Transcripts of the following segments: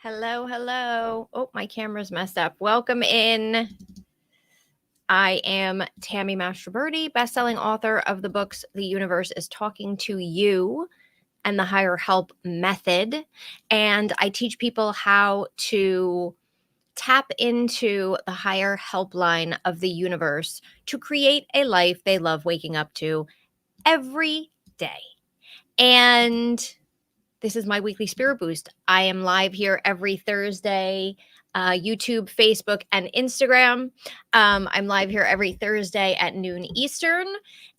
Hello, hello. Oh, my camera's messed up. Welcome in. I am Tammy Mastroberti, best-selling author of the books The Universe is Talking to You and the Higher Help Method. And I teach people how to tap into the higher helpline of the universe to create a life they love waking up to every day. And this is my weekly spirit boost. I am live here every Thursday, YouTube, Facebook, and Instagram. I'm live here every Thursday at noon Eastern,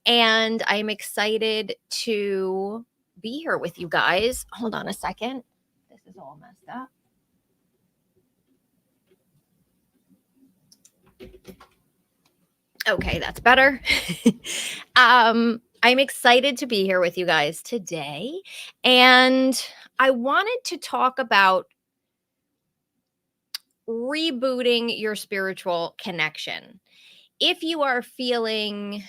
and I'm excited to be here with you guys. Hold on a second. This is all messed up. Okay, that's better. I'm excited to be here with you guys today, and I wanted to talk about rebooting your spiritual connection. If you are feeling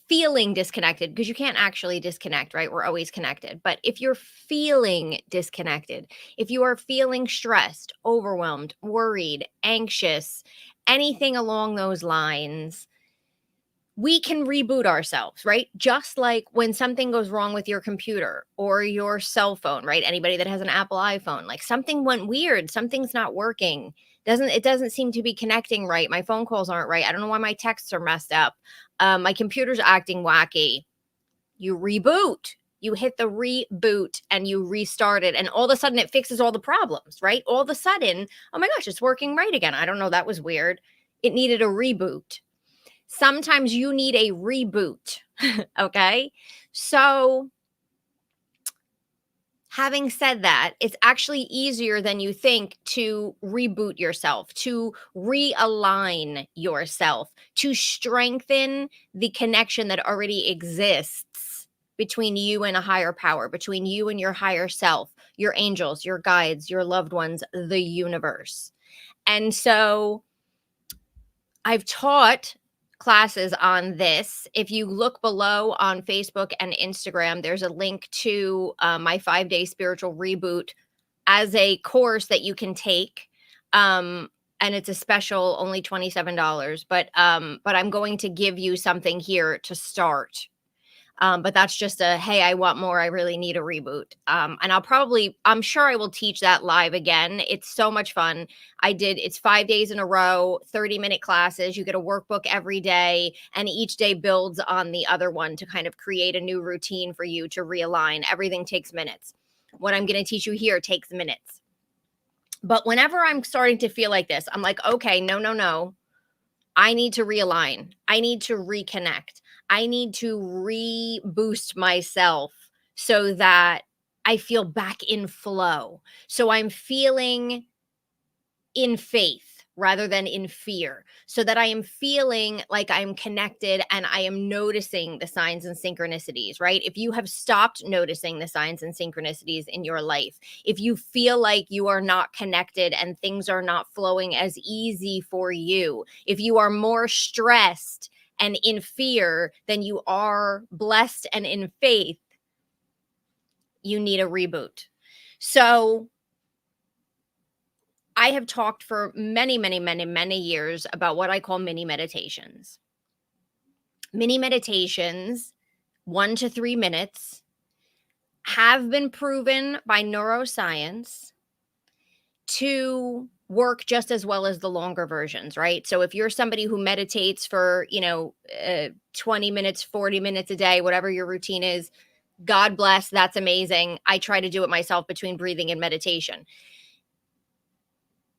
disconnected, because you can't actually disconnect, right? We're always connected. But if you're feeling disconnected, if you are feeling stressed, overwhelmed, worried, anxious, anything along those lines, we can reboot ourselves, right? Just like when something goes wrong with your computer or your cell phone, right? Anybody that has an Apple iPhone, like something went weird, something's not working. It doesn't seem to be connecting right. My phone calls aren't right. I don't know why my texts are messed up. My computer's acting wacky. You reboot. You hit the reboot and you restart it, and all of a sudden it fixes all the problems, right? All of a sudden, oh my gosh, it's working right again. I don't know, that was weird. It needed a reboot. Sometimes you need a reboot. Okay. So, having said that, it's actually easier than you think to reboot yourself, to realign yourself, to strengthen the connection that already exists between you and a higher power, between you and your higher self, your angels, your guides, your loved ones, the universe. And so, I've taught classes on this. If you look below on Facebook and Instagram, there's a link to my 5-day spiritual reboot as a course that you can take. And it's a special, only $27. But I'm going to give you something here to start. But that's just a, hey, I want more. I really need a reboot. And I'm sure I will teach that live again. It's so much fun. It's 5 days in a row, 30-minute classes. You get a workbook every day, and each day builds on the other one to kind of create a new routine for you to realign. Everything takes minutes. What I'm going to teach you here takes minutes. But whenever I'm starting to feel like this, I'm like, okay, no. I need to realign. I need to reconnect. I need to reboost myself so that I feel back in flow. So I'm feeling in faith rather than in fear, so that I am feeling like I'm connected and I am noticing the signs and synchronicities, right? If you have stopped noticing the signs and synchronicities in your life, if you feel like you are not connected and things are not flowing as easy for you, if you are more stressed and in fear than you are blessed and in faith, you need a reboot. So I have talked for many years about what I call mini meditations. Mini meditations, 1 to 3 minutes, have been proven by neuroscience to work just as well as the longer versions, right? So if you're somebody who meditates for, 20 minutes, 40 minutes a day, whatever your routine is, God bless, that's amazing. I try to do it myself between breathing and meditation.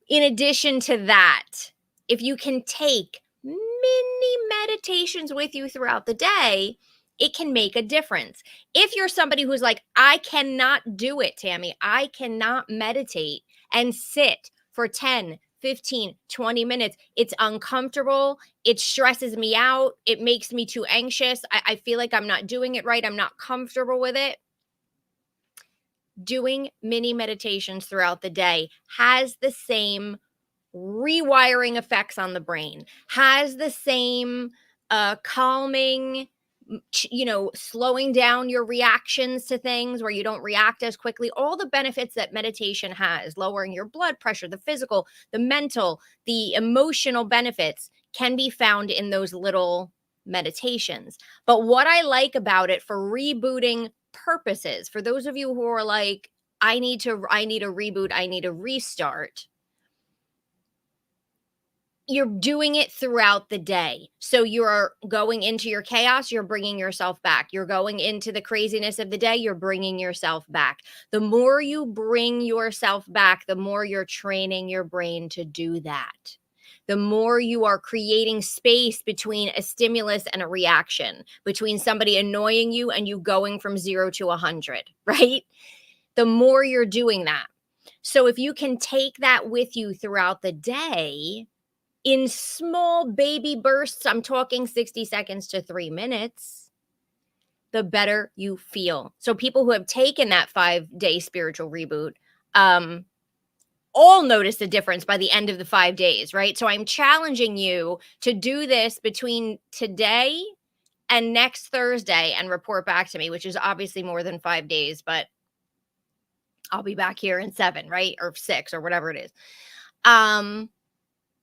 In addition to that, if you can take mini meditations with you throughout the day, it can make a difference. If you're somebody who's like, I cannot do it, Tammy, I cannot meditate and sit for 10, 15, 20 minutes. It's uncomfortable. It stresses me out. It makes me too anxious. I feel like I'm not doing it right. I'm not comfortable with it. Doing mini meditations throughout the day has the same rewiring effects on the brain, has the same calming, slowing down your reactions to things where you don't react as quickly, all the benefits that meditation has, lowering your blood pressure, the physical, the mental, the emotional benefits can be found in those little meditations. But what I like about it for rebooting purposes, for those of you who are like, I need a reboot, I need a restart, you're doing it throughout the day. So you're going into your chaos, you're bringing yourself back. You're going into the craziness of the day, you're bringing yourself back. The more you bring yourself back, the more you're training your brain to do that. The more you are creating space between a stimulus and a reaction, between somebody annoying you and you going from 0 to 100, right? The more you're doing that. So if you can take that with you throughout the day, in small baby bursts, I'm talking 60 seconds to 3 minutes, the better you feel. So people who have taken that 5-day spiritual reboot, all notice a difference by the end of the 5 days, right? So I'm challenging you to do this between today and next Thursday and report back to me, which is obviously more than 5 days, but I'll be back here in 7, right? Or 6 or whatever it is.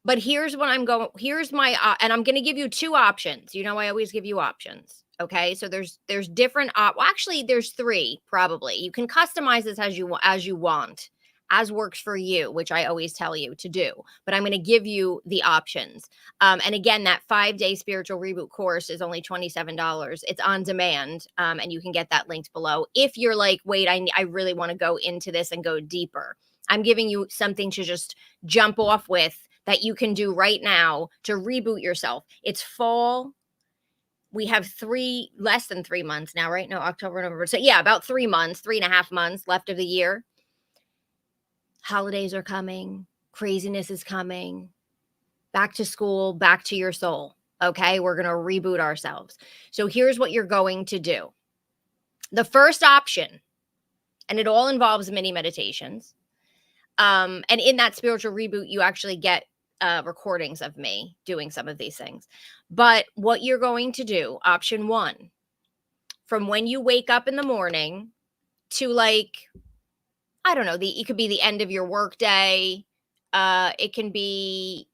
But here's what I'm going, here's my, and I'm going to give you 2 options. You know, I always give you options. Okay. So there's different, well, actually there's 3 probably. You can customize this as you want, as works for you, which I always tell you to do, but I'm going to give you the options. And again, that 5-day spiritual reboot course is only $27. It's on demand. And you can get that linked below. If you're like, wait, I really want to go into this and go deeper. I'm giving you something to just jump off with that you can do right now to reboot yourself. It's fall. We have less than 3 months now, right? No, October, November. So yeah, about 3 months, 3.5 months left of the year. Holidays are coming. Craziness is coming. Back to school, back to your soul. Okay, we're going to reboot ourselves. So here's what you're going to do. The first option, and it all involves mini meditations. And in that spiritual reboot, you actually get recordings of me doing some of these things. But what you're going to do, option 1, from when you wake up in the morning to like, I don't know, it could be the end of your work day. It can be,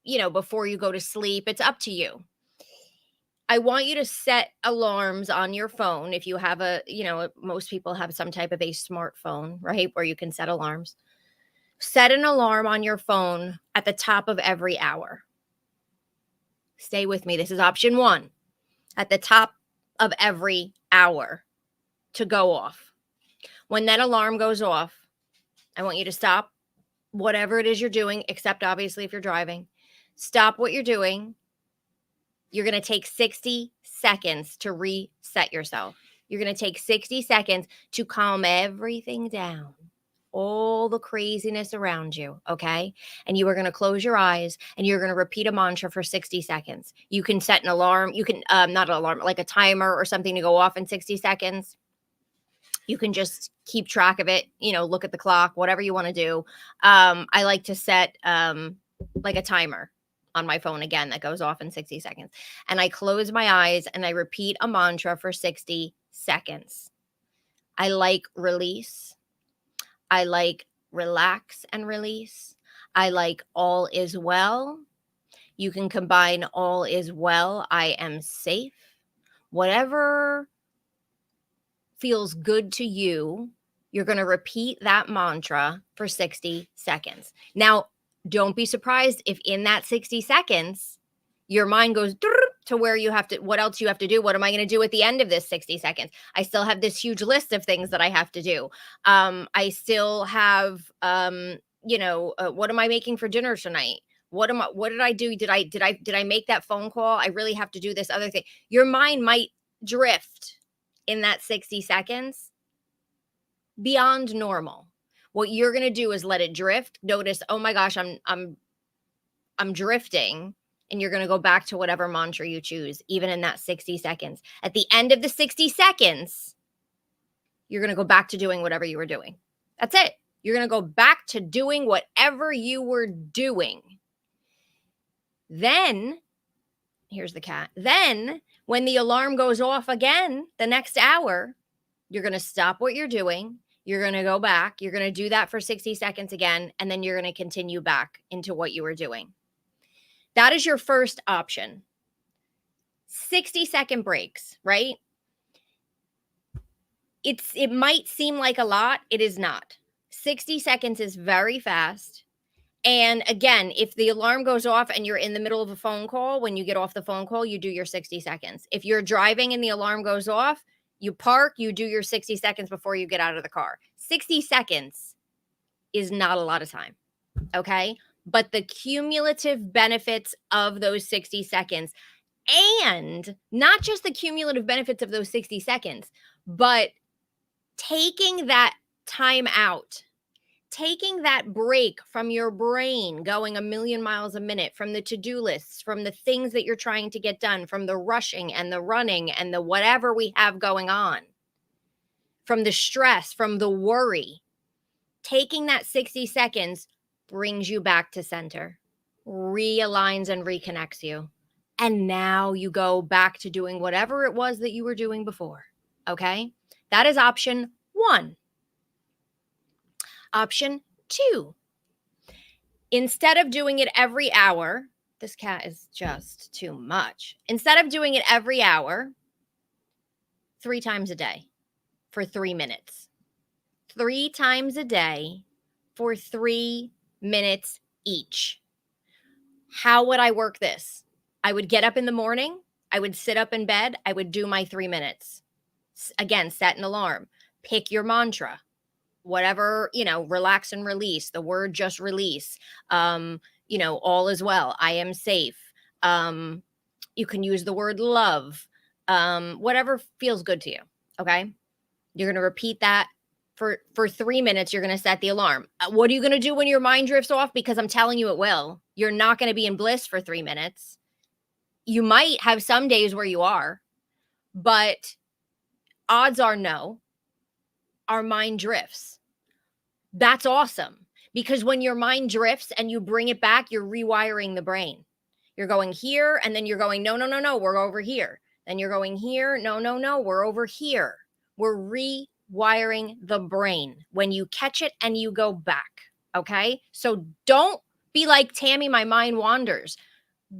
before you go to sleep. It's up to you. I want you to set alarms on your phone. If you have most people have some type of a smartphone, right? Where you can set alarms. Set an alarm on your phone at the top of every hour. Stay with me. This is option 1. At the top of every hour to go off. When that alarm goes off, I want you to stop whatever it is you're doing, except obviously if you're driving. Stop what you're doing. You're going to take 60 seconds to reset yourself. You're going to take 60 seconds to calm everything down. All the craziness around you, okay? And you are going to close your eyes and you're going to repeat a mantra for 60 seconds. You can set an alarm. You can, not an alarm, like a timer or something to go off in 60 seconds. You can just keep track of it, look at the clock, whatever you want to do. I like to set like a timer on my phone again that goes off in 60 seconds. And I close my eyes and I repeat a mantra for 60 seconds. I like release. I like relax and release. I like all is well. You can combine all is well. I am safe. Whatever feels good to you, you're going to repeat that mantra for 60 seconds. Now, don't be surprised if in that 60 seconds, your mind goes to where you have to, what else you have to do? What am I going to do at the end of this 60 seconds? I still have this huge list of things that I have to do. I still have, what am I making for dinner tonight? What did I do? Did I make that phone call? I really have to do this other thing. Your mind might drift in that 60 seconds beyond normal. What you're going to do is let it drift. Notice, oh my gosh, I'm drifting. And you're going to go back to whatever mantra you choose, even in that 60 seconds. At the end of the 60 seconds, you're going to go back to doing whatever you were doing. That's it. You're going to go back to doing whatever you were doing. Then, here's the cat. Then, When the alarm goes off again the next hour, you're going to stop what you're doing. You're going to go back. You're going to do that for 60 seconds again, and then you're going to continue back into what you were doing. That is your first option. 60-second breaks, right? It might seem like a lot. It is not. 60 seconds is very fast. And again, if the alarm goes off and you're in the middle of a phone call, when you get off the phone call, you do your 60 seconds. If you're driving and the alarm goes off, you park, you do your 60 seconds before you get out of the car. 60 seconds is not a lot of time, okay? But the cumulative benefits of those 60 seconds, and not just the cumulative benefits of those 60 seconds, but taking that time out, taking that break from your brain going a million miles a minute, from the to-do lists, from the things that you're trying to get done, from the rushing and the running and the whatever we have going on, from the stress, from the worry, taking that 60 seconds brings you back to center, realigns and reconnects you. And now you go back to doing whatever it was that you were doing before. Okay? That is option 1. Option 2, instead of doing it every hour, this cat is just too much. Instead of doing it every hour, 3 times a day for 3 minutes. 3 times a day for 3 minutes each. How would I work this? I would get up in the morning. I would sit up in bed. I would do my 3 minutes. Again, set an alarm. Pick your mantra. Whatever, relax and release, the word just release, all is well, I am safe. You can use the word love, whatever feels good to you. Okay. You're going to repeat that for 3 minutes. You're going to set the alarm. What are you going to do when your mind drifts off? Because I'm telling you, it will. You're not going to be in bliss for 3 minutes. You might have some days where you are, but odds are no. Our mind drifts. That's awesome, because when your mind drifts and you bring it back, you're rewiring the brain. You're going here, and then you're going, no, we're over here. Then you're going here, no, we're over here. We're rewiring the brain when you catch it and you go back, okay? So don't be like, Tammy, my mind wanders.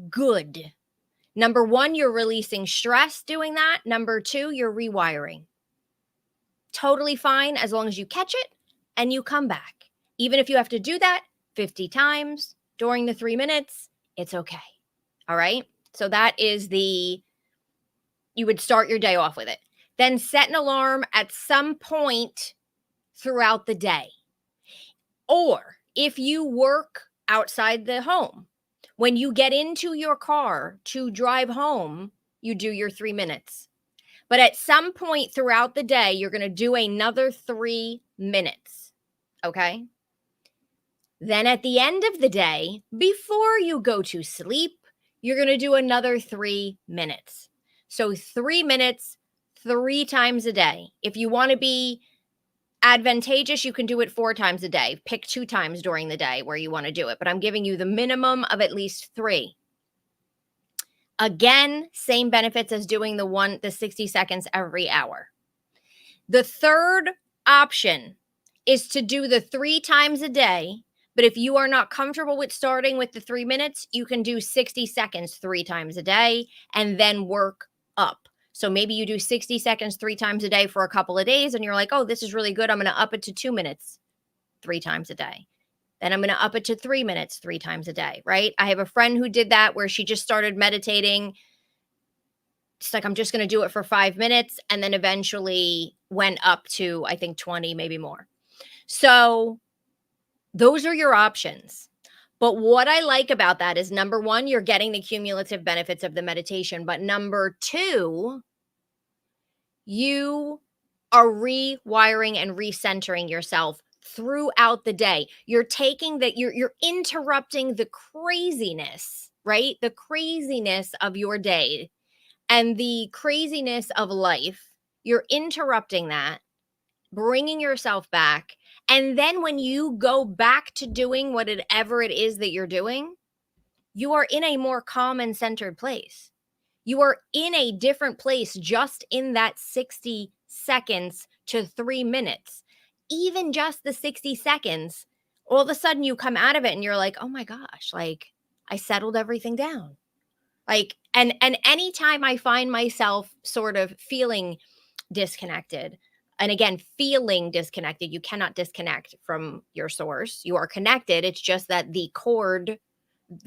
Good. Number 1, you're releasing stress doing that. Number 2, you're rewiring. Totally fine as long as you catch it and you come back. Even if you have to do that 50 times during the 3 minutes, it's okay. All right? So that is you would start your day off with it. Then set an alarm at some point throughout the day. Or if you work outside the home, when you get into your car to drive home, you do your 3 minutes. But at some point throughout the day, you're going to do another 3 minutes. Okay? Then at the end of the day, before you go to sleep, you're going to do another 3 minutes. So 3 minutes, 3 times a day. If you want to be advantageous, you can do it 4 times a day. Pick 2 times during the day where you want to do it. But I'm giving you the minimum of at least 3. Again, same benefits as doing the 60 seconds every hour. The third option is to do the 3 times a day. But if you are not comfortable with starting with the 3 minutes, you can do 60 seconds 3 times a day and then work up. So maybe you do 60 seconds 3 times a day for a couple of days and you're like, oh, this is really good. I'm going to up it to 2 minutes 3 times a day. Then I'm going to up it to 3 minutes 3 times a day, right? I have a friend who did that where she just started meditating. It's like, I'm just going to do it for 5 minutes, and then eventually went up to, I think, 20, maybe more. So those are your options. But what I like about that is, number 1, you're getting the cumulative benefits of the meditation. But number 2, you are rewiring and recentering yourself throughout the day. You're taking that, you're interrupting the craziness, right? The craziness of your day and the craziness of life. You're interrupting that, bringing yourself back. And then when you go back to doing whatever it is that you're doing, you are in a more calm and centered place. You are in a different place just in that 60 seconds to 3 minutes. Even just the 60 seconds, all of a sudden you come out of it and you're like, oh my gosh, like I settled everything down. Like, and anytime I find myself sort of feeling disconnected, and again, feeling disconnected, you cannot disconnect from your source. You are connected. It's just that the cord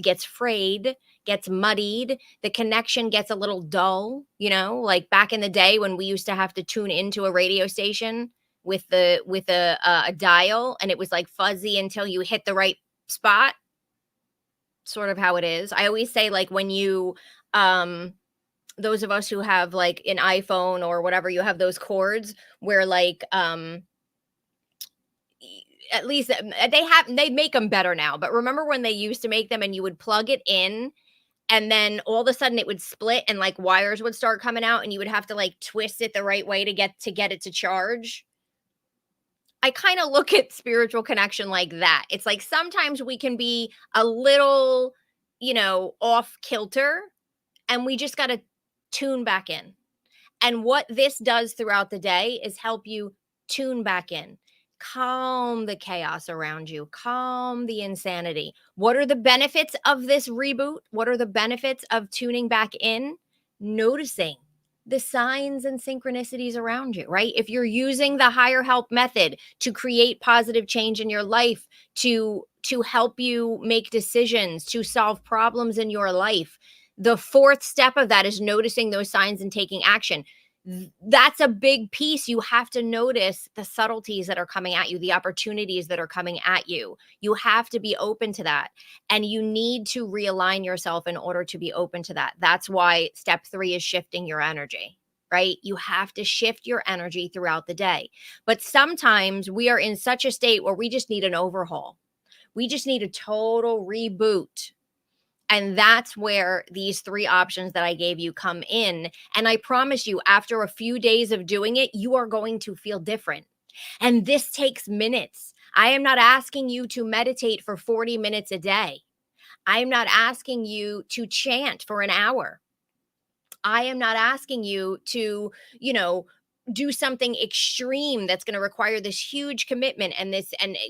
gets frayed, gets muddied, the connection gets a little dull, like back in the day when we used to have to tune into a radio station with a dial, and it was like fuzzy until you hit the right spot, sort of how it is. I always say, like, when you um those of us who have like an iPhone or whatever, you have those cords where like at least they make them better now, but remember when they used to make them and you would plug it in and then all of a sudden it would split and like wires would start coming out and you would have to like twist it the right way to get it to charge. I kind of look at spiritual connection like that. It's like sometimes we can be a little, off kilter, and we just got to tune back in. And what this does throughout the day is help you tune back in, calm the chaos around you, calm the insanity. What are the benefits of this reboot? What are the benefits of tuning back in? Noticing the signs and synchronicities around you, right? If you're using the higher help method to create positive change in your life, to help you make decisions, to solve problems in your life, the fourth step of that is noticing those signs and taking action. That's a big piece. You have to notice the subtleties that are coming at you, the opportunities that are coming at you. You have to be open to that. And you need to realign yourself in order to be open to that. That's why step 3 is shifting your energy, right? You have to shift your energy throughout the day. But sometimes we are in such a state where we just need an overhaul. We just need a total reboot. And that's where these 3 options that I gave you come in. And I promise you, after a few days of doing it, you are going to feel different. And this takes minutes. I am not asking you to meditate for 40 minutes a day. I am not asking you to chant for an hour. I am not asking you to, do something extreme that's going to require this huge commitment and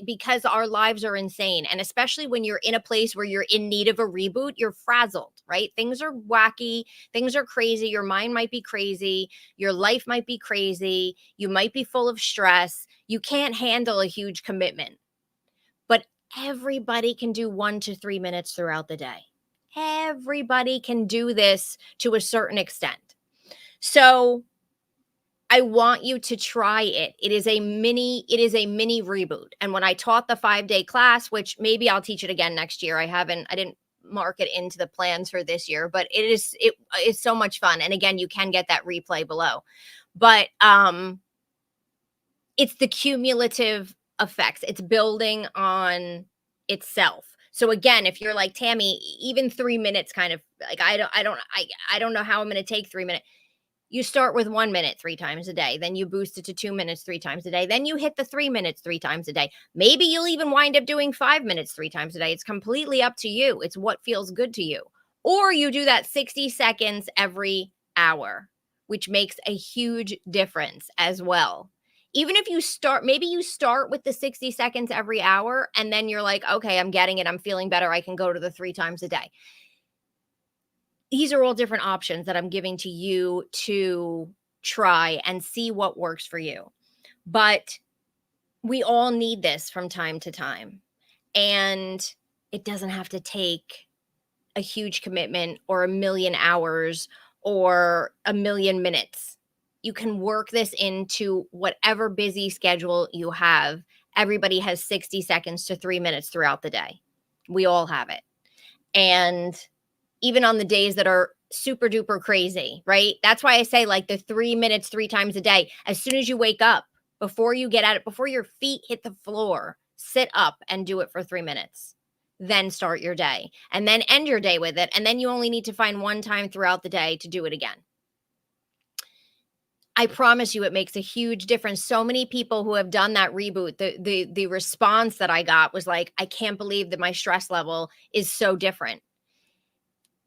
because our lives are insane, and especially when you're in a place where you're in need of a reboot, you're frazzled, right? Things are wacky, things are crazy, your mind might be crazy, your life might be crazy, you might be full of stress, you can't handle a huge commitment. But everybody can do 1 to 3 minutes throughout the day. Everybody can do this to a certain extent. So I want you to try it. It is a mini reboot. And when I taught the 5-day class, which maybe I'll teach it again next year. I didn't mark it into the plans for this year, but it is so much fun. And again, you can get that replay below. But it's the cumulative effects. It's building on itself. So again, if you're like, Tammy, even 3 minutes kind of like, I don't know how I'm going to take 3 minutes. You start with 1 minute 3 times a day. Then you boost it to 2 minutes 3 times a day. Then you hit the 3 minutes 3 times a day. Maybe you'll even wind up doing 5 minutes 3 times a day. It's completely up to you. It's what feels good to you. Or you do that 60 seconds every hour, which makes a huge difference as well. Even if maybe you start with the 60 seconds every hour and then you're like, okay, I'm getting it. I'm feeling better. I can go to the 3 times a day. These are all different options that I'm giving to you to try and see what works for you. But we all need this from time to time. And it doesn't have to take a huge commitment or a million hours or a million minutes. You can work this into whatever busy schedule you have. Everybody has 60 seconds to 3 minutes throughout the day. We all have it. And even on the days that are super duper crazy, right? That's why I say like the 3 minutes 3 times a day. As soon as you wake up, before you get at it, before your feet hit the floor, sit up and do it for 3 minutes. Then start your day and then end your day with it. And then you only need to find one time throughout the day to do it again. I promise you it makes a huge difference. So many people who have done that reboot, the response that I got was like, I can't believe that my stress level is so different.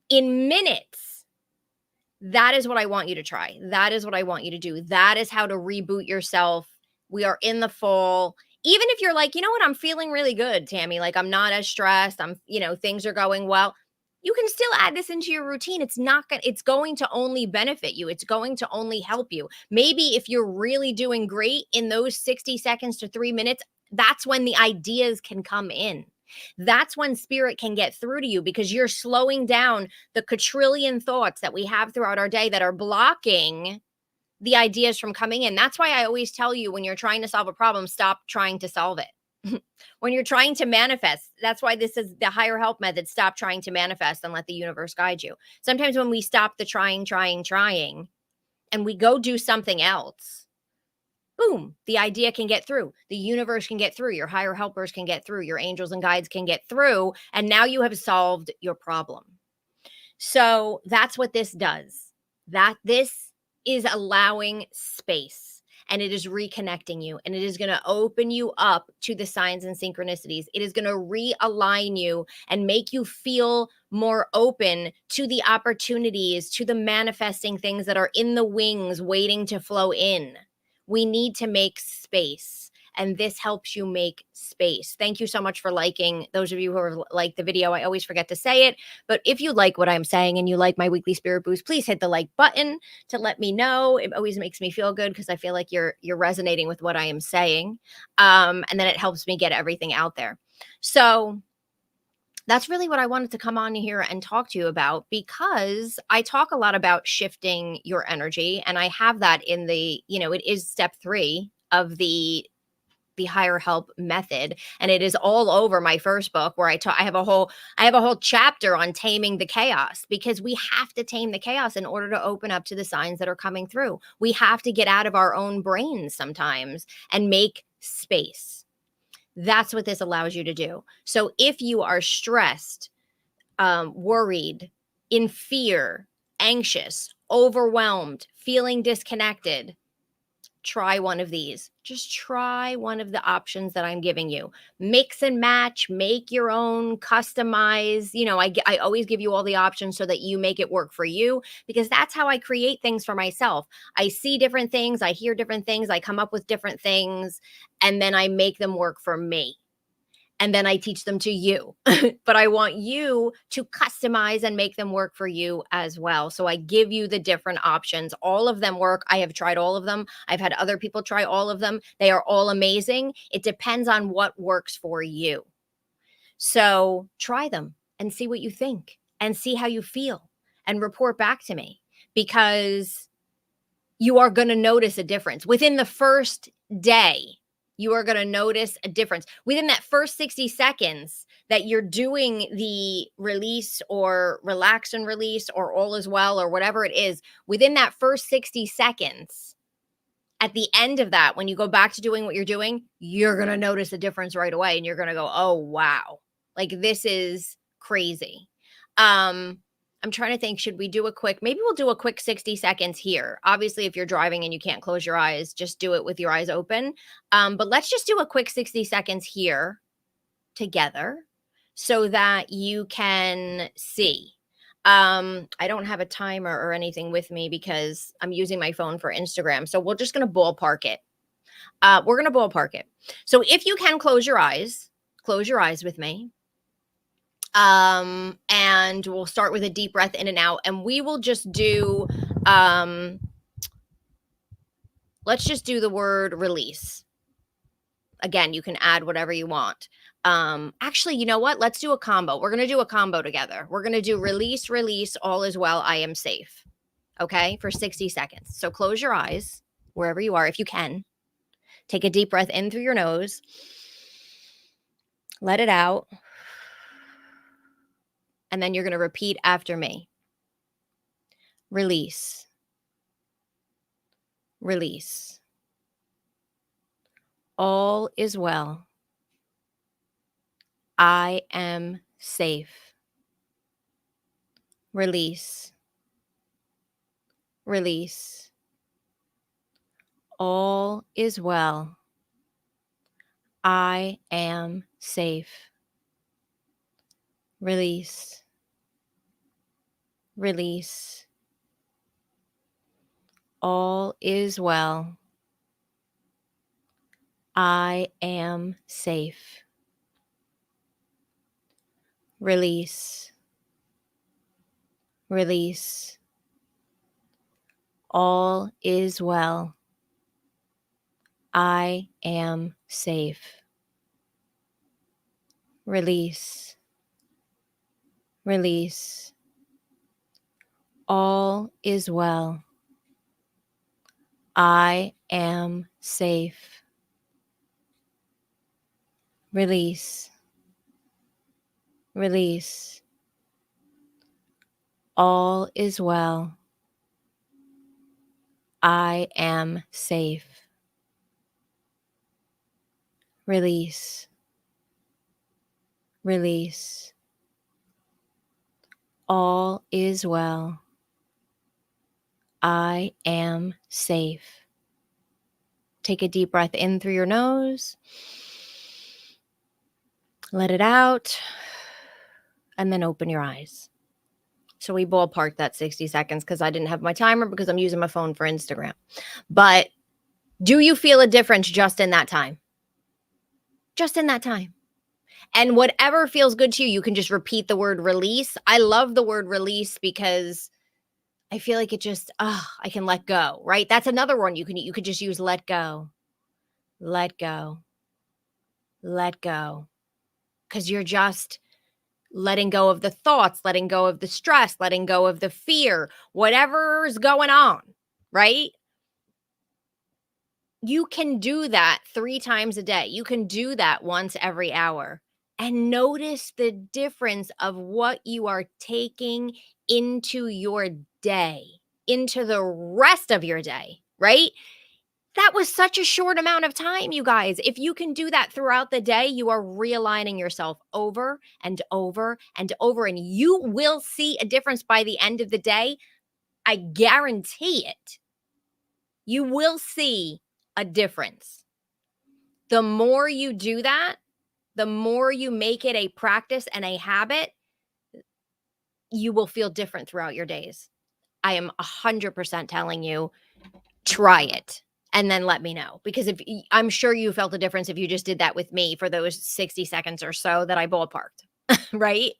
In minutes, That is what I want you to try. That is what I want you to do. That is how to reboot yourself. We are in the fall. Even if you're like, you know what, I'm feeling really good, Tammy. Like I'm not as stressed. Things are going well. You can still add this into your routine. It's going to only benefit you. It's going to only help you. Maybe if you're really doing great in those 60 seconds to 3 minutes, that's when the ideas can come in. That's when spirit can get through to you because you're slowing down the quadrillion thoughts that we have throughout our day that are blocking the ideas from coming in. That's why I always tell you when you're trying to solve a problem, stop trying to solve it. When you're trying to manifest, that's why this is the higher help method. Stop trying to manifest and let the universe guide you. Sometimes when we stop the trying, and we go do something else, boom, the idea can get through. The universe can get through. Your higher helpers can get through. Your angels and guides can get through. And now you have solved your problem. So that's what this does. This is allowing space and it is reconnecting you and it is going to open you up to the signs and synchronicities. It is going to realign you and make you feel more open to the opportunities, to the manifesting things that are in the wings waiting to flow in. We need to make space. And this helps you make space. Thank you so much for liking. Those of you who have liked the video, I always forget to say it. But if you like what I'm saying and you like my weekly spirit boost, please hit the like button to let me know. It always makes me feel good because I feel like you're resonating with what I am saying. And then it helps me get everything out there. So that's really what I wanted to come on here and talk to you about because I talk a lot about shifting your energy. And I have that in it is step 3 of the higher help method, and it is all over my first book where I have a whole chapter on taming the chaos, because we have to tame the chaos in order to open up to the signs that are coming through. We have to get out of our own brains sometimes and make space. That's what this allows you to do. So if you are stressed, worried, in fear, anxious, overwhelmed, feeling disconnected, try one of these. Just try one of the options that I'm giving you. Mix and match, make your own, customize. I always give you all the options so that you make it work for you, because that's how I create things for myself. I see different things, I hear different things, I come up with different things, and then I make them work for me. And then I teach them to you. But I want you to customize and make them work for you as well. So I give you the different options. All of them work. I have tried all of them. I've had other people try all of them. They are all amazing. It depends on what works for you. So try them and see what you think and see how you feel and report back to me, because you are going to notice a difference within the first day. You are going to notice a difference within that first 60 seconds that you're doing the release or relax and release or all is well or whatever it is. Within that first 60 seconds, at the end of that, when you go back to doing what you're doing, you're going to notice a difference right away. And you're going to go, oh, wow, like this is crazy. I'm trying to think, should we do maybe we'll do a quick 60 seconds here. Obviously, if you're driving and you can't close your eyes, just do it with your eyes open. But let's just do a quick 60 seconds here together so that you can see. I don't have a timer or anything with me because I'm using my phone for Instagram. So we're just going to ballpark it. We're going to ballpark it. So if you can close your eyes with me. And we'll start with a deep breath in and out, and we will just do let's just do the word release. Again, you can add whatever you want. Actually, you know what, let's do a combo. We're going to do a combo together. We're going to do release, all is well, I am safe. Okay, for 60 seconds. So close your eyes wherever you are if you can. Take a deep breath in through your nose, let it out, and then you're going to repeat after me. Release. All is well. I am safe. Release. All is well. I am safe. Release. All is well. I am safe. Release. Release. All is well. I am safe. Release. Release. All is well. I am safe. Release. Release. All is well. I am safe. Release. Release. All is well. I am safe. Take a deep breath in through your nose. Let it out. And then open your eyes. So we ballparked that 60 seconds because I didn't have my timer because I'm using my phone for Instagram. But do you feel a difference just in that time? Just in that time. And whatever feels good to you, you can just repeat the word release. I love the word release because I feel like it just, I can let go, right? That's another one you could just use let go, let go, let go. Because you're just letting go of the thoughts, letting go of the stress, letting go of the fear, whatever's going on, right? You can do that 3 times a day. You can do that once every hour and notice the difference of what you are taking into your day, into the rest of your day, right? That was such a short amount of time, you guys. If you can do that throughout the day, you are realigning yourself over and over and over, and you will see a difference by the end of the day. I guarantee it. You will see a difference. The more you do that, the more you make it a practice and a habit, you will feel different throughout your days. I am 100% telling you, try it and then let me know, because I'm sure you felt a difference if you just did that with me for those 60 seconds or so that I ballparked, right?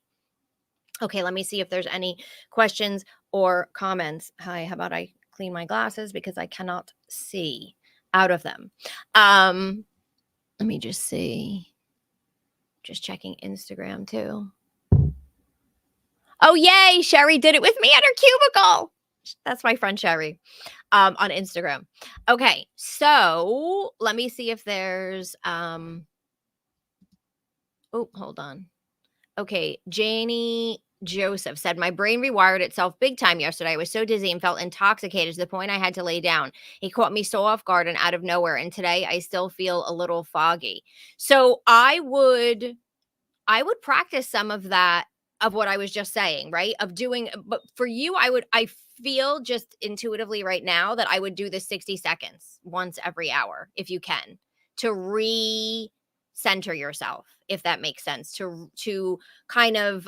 Okay, let me see if there's any questions or comments. Hi, how about I clean my glasses because I cannot see out of them. Let me just see. Just checking Instagram too. Oh, yay. Sherry did it with me at her cubicle. That's my friend Sherry on Instagram. Okay. So let me see if there's, oh, hold on. Okay. Janie Joseph said, my brain rewired itself big time yesterday. I was so dizzy and felt intoxicated to the point I had to lay down. He caught me so off guard and out of nowhere. And today I still feel a little foggy. So I would practice some of that, of what I was just saying, right? Of doing, but for you, I feel just intuitively right now that I would do the 60 seconds once every hour if you can, to re-center yourself, if that makes sense, to kind of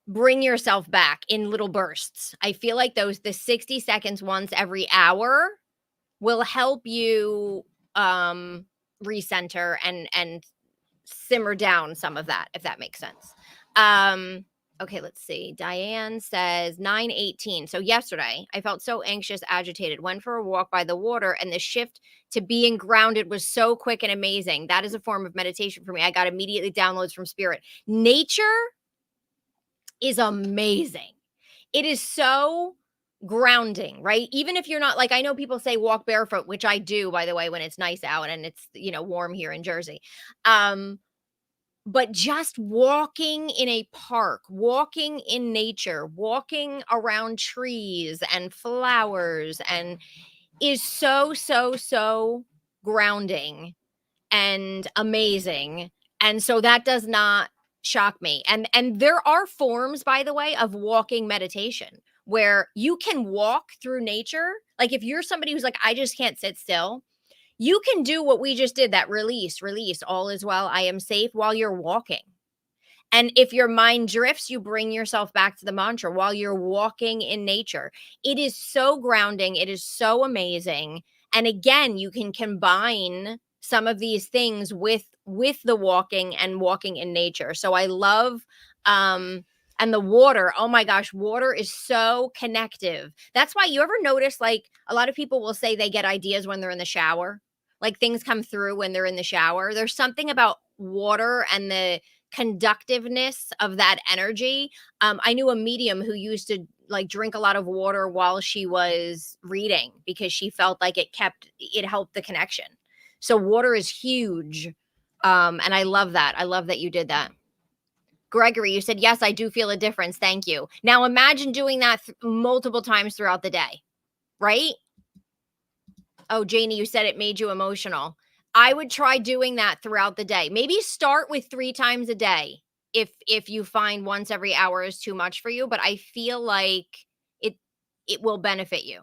bring yourself back in little bursts. I feel like the 60 seconds once every hour will help you recenter and simmer down some of that, if that makes sense. Okay, let's see. Diane says 9:18. So yesterday, I felt so anxious, agitated, went for a walk by the water, and the shift to being grounded was so quick and amazing. That is a form of meditation for me. I got immediately downloads from spirit. Nature is amazing. It is so grounding, right? Even if you're not, like, I know people say walk barefoot, which I do, by the way, when it's nice out and it's, warm here in Jersey. But just walking in a park, walking in nature, walking around trees and flowers and is so, so, so grounding and amazing. And so that does not shock me. And there are forms, by the way, of walking meditation where you can walk through nature. Like if you're somebody who's like, I just can't sit still, you can do what we just did, that release, all is well, I am safe, while you're walking. And if your mind drifts, you bring yourself back to the mantra while you're walking in nature. It is so grounding. It is so amazing. And again, you can combine some of these things with the walking and walking in nature. So I love and the water. Oh my gosh, water is so connective. That's why you ever notice like a lot of people will say they get ideas when they're in the shower. Like things come through when they're in the shower. There's something about water and the conductiveness of that energy. I knew a medium who used to like drink a lot of water while she was reading because she felt like it helped the connection. So water is huge. And I love that. I love that you did that. Gregory, you said, yes, I do feel a difference. Thank you. Now imagine doing that multiple times throughout the day, right? Oh, Janie, you said it made you emotional. I would try doing that throughout the day. Maybe start with 3 times a day if you find once every hour is too much for you, but I feel like it it will benefit you.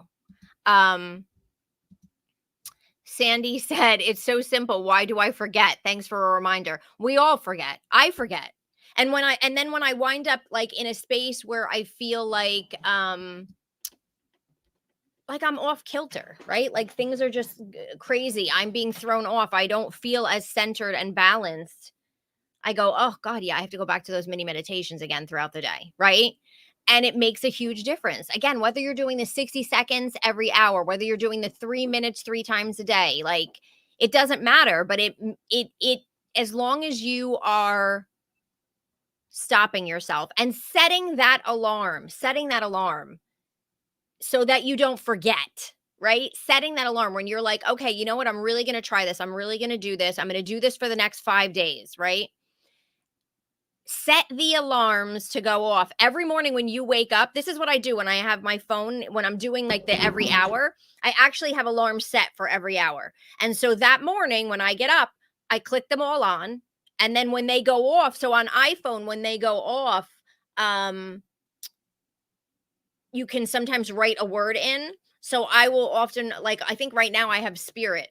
Um Sandy said, "It's so simple. Why do I forget? Thanks for a reminder." We all forget. I forget. And then when I wind up like in a space where I feel like I'm off kilter, right? Like things are just crazy. I'm being thrown off. I don't feel as centered and balanced. I go, oh God, yeah, I have to go back to those mini meditations again throughout the day, right? And it makes a huge difference. Again, whether you're doing the 60 seconds every hour, whether you're doing the 3 minutes 3 times a day, like it doesn't matter. But as long as you are stopping yourself and setting that alarm so that you don't forget, right? Setting that alarm when you're like, okay, you know what? I'm really going to try this. I'm really going to do this. I'm going to do this for the next 5 days, right? Set the alarms to go off every morning when you wake up. This is what I do when I have my phone, when I'm doing like the every hour. I actually have alarms set for every hour. And so that morning when I get up, I click them all on. And then when they go off, so on iPhone, when they go off, um, you can sometimes write a word in. So I will often, like, I think right now I have spirit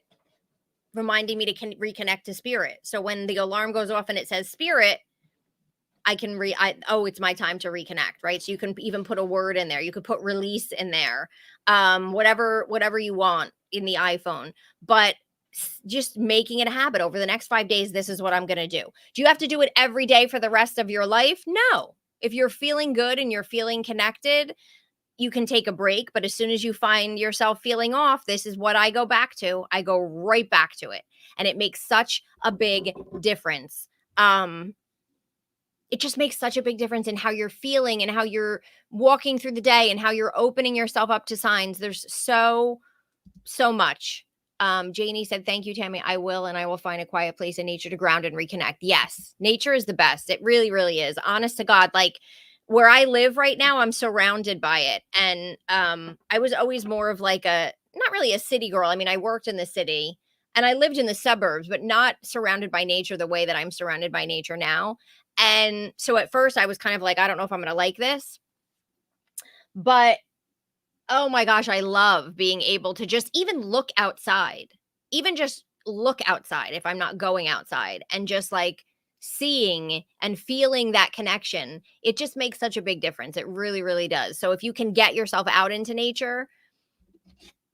reminding me to reconnect to spirit. So when the alarm goes off and it says spirit, I can oh, it's my time to reconnect, right? So you can even put a word in there. You could put release in there. Whatever you want in the iPhone. But just making it a habit over the next 5 days, this is what I'm going to do. Do you have to do it every day for the rest of your life? No. If you're feeling good and you're feeling connected, you can take a break, but as soon as you find yourself feeling off, this is what I go back to. I go right back to it. And it makes such a big difference. It just makes such a big difference in how you're feeling and how you're walking through the day and how you're opening yourself up to signs. There's so much. Janie said, thank you, Tammy. I will, and I will find a quiet place in nature to ground and reconnect. Yes, nature is the best. It really, really is. Honest to God, like where I live right now, I'm surrounded by it. And I was always more of like not really a city girl. I mean, I worked in the city and I lived in the suburbs, but not surrounded by nature the way that I'm surrounded by nature now. And so at first I was kind of like, I don't know if I'm going to like this, but oh my gosh, I love being able to just even look outside, even just look outside if I'm not going outside and just like seeing and feeling that connection. It just makes such a big difference. It really, really does. So if you can get yourself out into nature,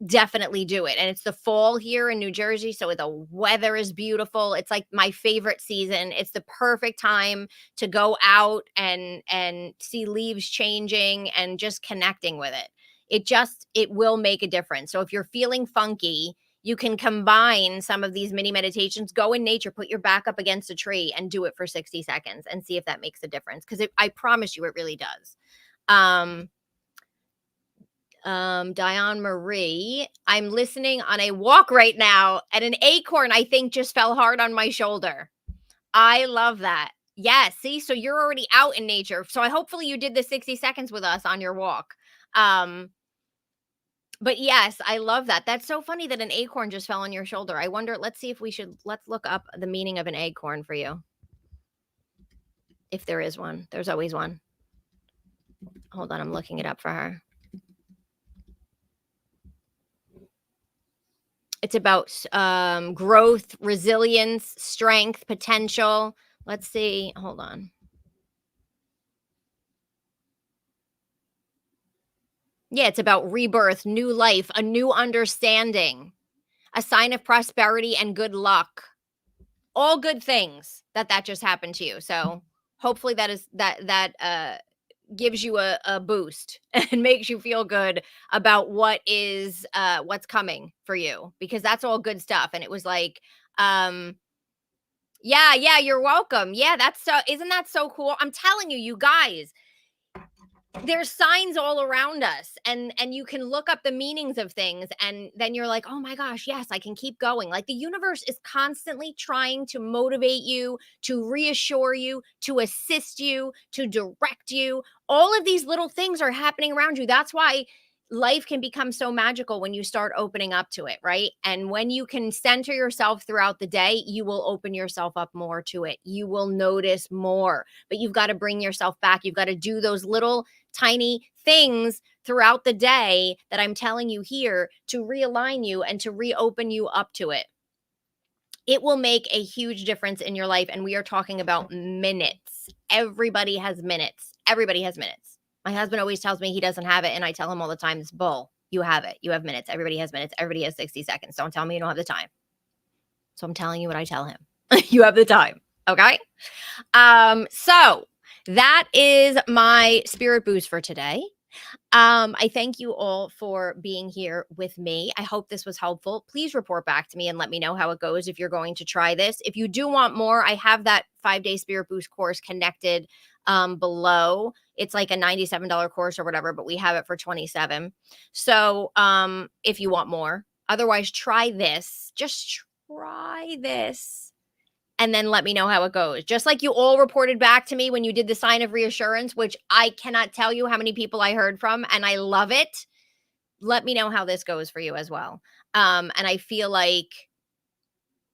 definitely do it. And it's the fall here in New Jersey, so the weather is beautiful. It's like my favorite season. It's the perfect time to go out and see leaves changing and just connecting with it. It will make a difference. So if you're feeling funky, you can combine some of these mini meditations, go in nature, put your back up against a tree and do it for 60 seconds and see if that makes a difference, because I promise you it really does. Diane Marie, I'm listening on a walk right now and an acorn, I think, just fell hard on my shoulder. I love that. Yeah, see, so you're already out in nature. So hopefully you did the 60 seconds with us on your walk. But yes, I love that. That's so funny that an acorn just fell on your shoulder. I wonder, let's see if let's look up the meaning of an acorn for you. If there is one, there's always one. Hold on, I'm looking it up for her. It's about growth, resilience, strength, potential. Let's see. Hold on. Yeah, it's about rebirth, new life, a new understanding, a sign of prosperity and good luck. All good things that just happened to you. So hopefully that gives you a boost and makes you feel good about what's coming for you, because that's all good stuff. And it was like, um, yeah, yeah, you're welcome. Yeah, that's so, isn't that so cool? I'm telling you, you guys, there's signs all around us, and you can look up the meanings of things, and then you're like, oh my gosh, yes, I can keep going. Like, the universe is constantly trying to motivate you, to reassure you, to assist you, to direct you. All of these little things are happening around you. That's why life can become so magical when you start opening up to it, right? And when you can center yourself throughout the day, you will open yourself up more to it. You will notice more, but you've got to bring yourself back. You've got to do those little tiny things throughout the day that I'm telling you here to realign you and to reopen you up to it. It will make a huge difference in your life. And we are talking about minutes. Everybody has minutes. Everybody has minutes. My husband always tells me he doesn't have it. And I tell him all the time, it's bull. You have it. You have minutes. Everybody has minutes. Everybody has 60 seconds. Don't tell me you don't have the time. So I'm telling you what I tell him. You have the time. Okay. So that is my spirit boost for today. I thank you all for being here with me. I hope this was helpful. Please report back to me and let me know how it goes if you're going to try this. If you do want more, I have that 5-day Spirit Boost course connected below. It's like a $97 course or whatever, but we have it for 27. So if you want more, otherwise try this. Just try this and then let me know how it goes. Just like you all reported back to me when you did the sign of reassurance, which I cannot tell you how many people I heard from, and I love it. Let me know how this goes for you as well. And I feel like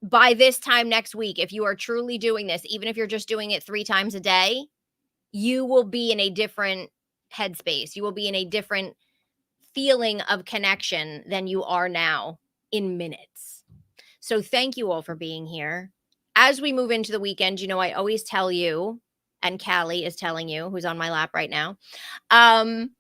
by this time next week, if you are truly doing this, even if you're just doing it 3 times a day, you will be in a different headspace. You will be in a different feeling of connection than you are now in minutes. So thank you all for being here. As we move into the weekend, I always tell you, and Callie is telling you, who's on my lap right now, um,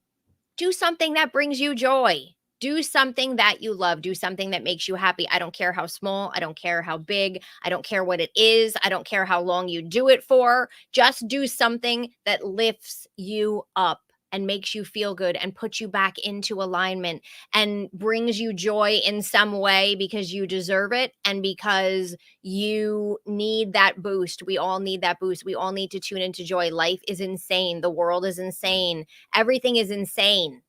do something that brings you joy. Do something that you love. Do something that makes you happy. I don't care how small. I don't care how big. I don't care what it is. I don't care how long you do it for. Just do something that lifts you up and makes you feel good and puts you back into alignment and brings you joy in some way, because you deserve it and because you need that boost. We all need that boost. We all need to tune into joy. Life is insane. The world is insane. Everything is insane.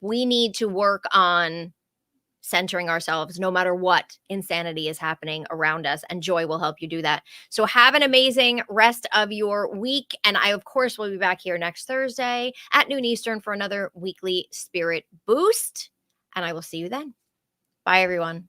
We need to work on centering ourselves no matter what insanity is happening around us, and joy will help you do that. So have an amazing rest of your week, and I of course will be back here next Thursday at noon Eastern for another weekly spirit boost, and I will see you then. Bye everyone.